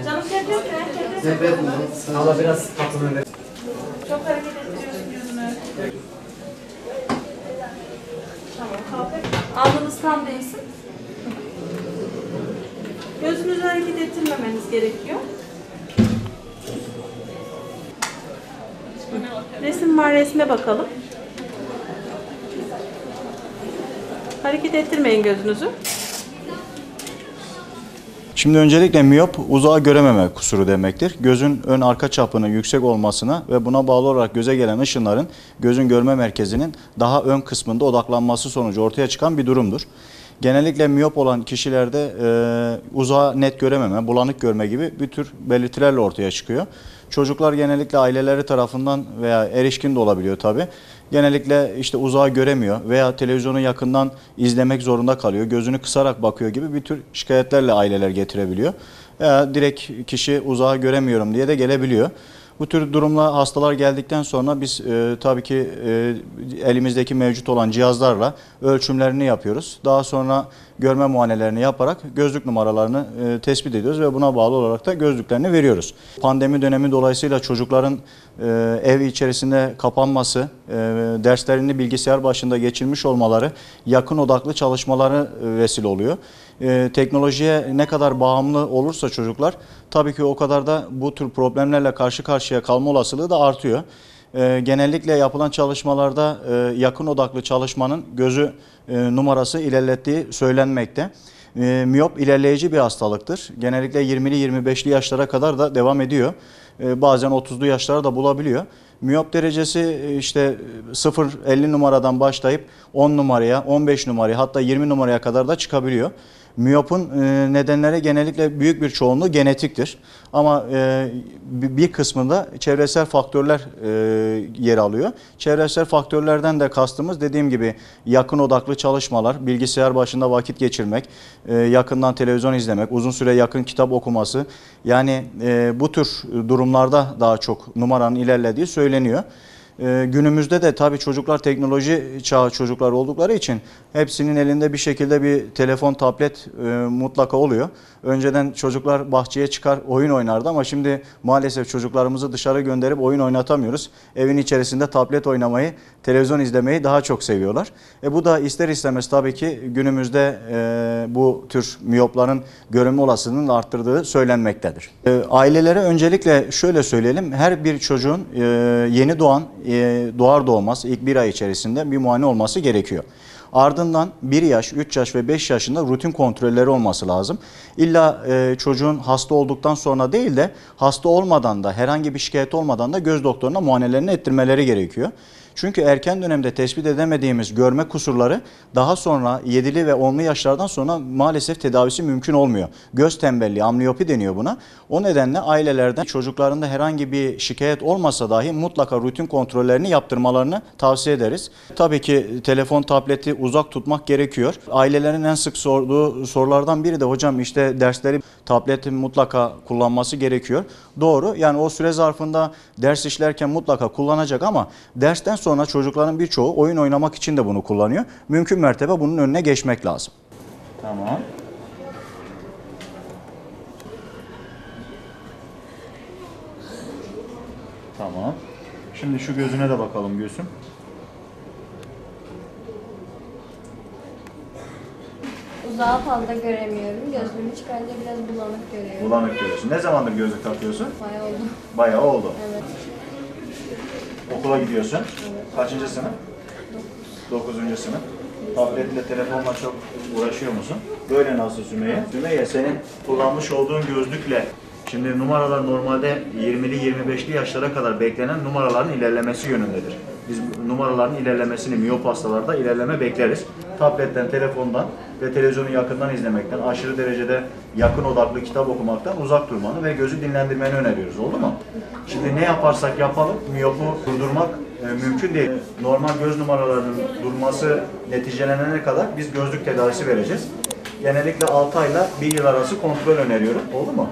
Canım şey yapıyor mu? Allah biraz tatlı. Çok hareket ettiriyorsun gözünü. Tamam, kalk. Alnınız tam değilsin. Gözünüzü hareket ettirmemeniz gerekiyor. Resim var, resme bakalım. Hareket ettirmeyin gözünüzü. Şimdi öncelikle miyop uzağa görememe kusuru demektir. Gözün ön arka çapının yüksek olmasına ve buna bağlı olarak göze gelen ışınların gözün görme merkezinin daha ön kısmında odaklanması sonucu ortaya çıkan bir durumdur. Genellikle miyop olan kişilerde uzağa net görememe, bulanık görme gibi bir tür belirtilerle ortaya çıkıyor. Çocuklar genellikle aileleri tarafından veya erişkin de olabiliyor tabii. Genellikle işte uzağa göremiyor veya televizyonu yakından izlemek zorunda kalıyor. Gözünü kısarak bakıyor gibi bir tür şikayetlerle aileler getirebiliyor. Veya direkt kişi uzağa göremiyorum diye de gelebiliyor. Bu tür durumla hastalar geldikten sonra biz tabii ki elimizdeki mevcut olan cihazlarla ölçümlerini yapıyoruz. Daha sonra görme muayenelerini yaparak gözlük numaralarını tespit ediyoruz ve buna bağlı olarak da gözlüklerini veriyoruz. Pandemi dönemi dolayısıyla çocukların ev içerisinde kapanması, derslerini bilgisayar başında geçirmiş olmaları, yakın odaklı çalışmaları vesile oluyor. Teknolojiye ne kadar bağımlı olursa çocuklar tabii ki o kadar da bu tür problemlerle karşı karşıya kalma olasılığı da artıyor. Genellikle yapılan çalışmalarda yakın odaklı çalışmanın gözü numarası ilerlettiği söylenmekte. Miyop ilerleyici bir hastalıktır. Genellikle 20'li 25'li yaşlara kadar da devam ediyor. Bazen 30'lu yaşlara da bulabiliyor. Miyop derecesi işte 0-50 numaradan başlayıp 10 numaraya, 15 numaraya hatta 20 numaraya kadar da çıkabiliyor. Miyopun nedenleri genellikle büyük bir çoğunluğu genetiktir. Ama bir kısmında çevresel faktörler yer alıyor. Çevresel faktörlerden de kastımız dediğim gibi yakın odaklı çalışmalar, bilgisayar başında vakit geçirmek, yakından televizyon izlemek, uzun süre yakın kitap okuması. Yani bu tür durumlarda daha çok numaranın ilerlediği söyleniyor. Günümüzde de tabii çocuklar teknoloji çağı çocuklar oldukları için hepsinin elinde bir şekilde bir telefon, tablet mutlaka oluyor. Önceden çocuklar bahçeye çıkar oyun oynardı ama şimdi maalesef çocuklarımızı dışarı gönderip oyun oynatamıyoruz. Evin içerisinde tablet oynamayı, televizyon izlemeyi daha çok seviyorlar. Bu da ister istemez tabii ki günümüzde bu tür miyopların görünme olasılığının arttırdığı söylenmektedir. Ailelere öncelikle şöyle söyleyelim, her bir çocuğun yeni doğan doğar doğmaz ilk bir ay içerisinde bir muayene olması gerekiyor. Ardından 1 yaş, 3 yaş ve 5 yaşında rutin kontrolleri olması lazım. İlla çocuğun hasta olduktan sonra değil de hasta olmadan da herhangi bir şikayet olmadan da göz doktoruna muayenelerini ettirmeleri gerekiyor. Çünkü erken dönemde tespit edemediğimiz görme kusurları daha sonra 7'li ve 10'lu yaşlardan sonra maalesef tedavisi mümkün olmuyor. Göz tembelliği, ambliyopi deniyor buna. O nedenle ailelerden çocuklarında herhangi bir şikayet olmasa dahi mutlaka rutin kontrollerini yaptırmalarını tavsiye ederiz. Tabii ki telefon, tableti uzak tutmak gerekiyor. Ailelerin en sık sorduğu sorulardan biri de hocam işte dersleri tableti mutlaka kullanması gerekiyor. Doğru, yani o süre zarfında ders işlerken mutlaka kullanacak ama dersten sonra çocukların birçoğu oyun oynamak için de bunu kullanıyor. Mümkün mertebe bunun önüne geçmek lazım. Tamam. Tamam. Şimdi şu gözüne de bakalım Gülsüm. Uzağa fazla göremiyorum. Gözlüğümü çıkarınca biraz bulanık görüyorum. Bulanık görüyorsun. Ne zamandır gözlük takıyorsun? Bayağı oldu. Bayağı oldu. Evet. Okula gidiyorsun. Evet. Kaçıncı sınıf? 9. sınıf. Tabletle, telefonla çok uğraşıyor musun? Böyle nasıl Sümeyye? Sümeyye, senin kullanmış olduğun gözlükle şimdi numaralar normalde 20'li 25'li yaşlara kadar beklenen numaraların ilerlemesi yönündedir. Biz numaraların ilerlemesini miyop hastalarda ilerleme bekleriz. Tabletten, telefondan ve televizyonu yakından izlemekten, aşırı derecede yakın odaklı kitap okumaktan uzak durmanı ve gözü dinlendirmeni öneriyoruz. Oldu mu? Şimdi ne yaparsak yapalım miyopu durdurmak mümkün değil. Normal göz numaralarının durması neticelenene kadar biz gözlük tedavisi vereceğiz. Genellikle 6 ayla 1 yıl arası kontrol öneriyorum. Oldu mu?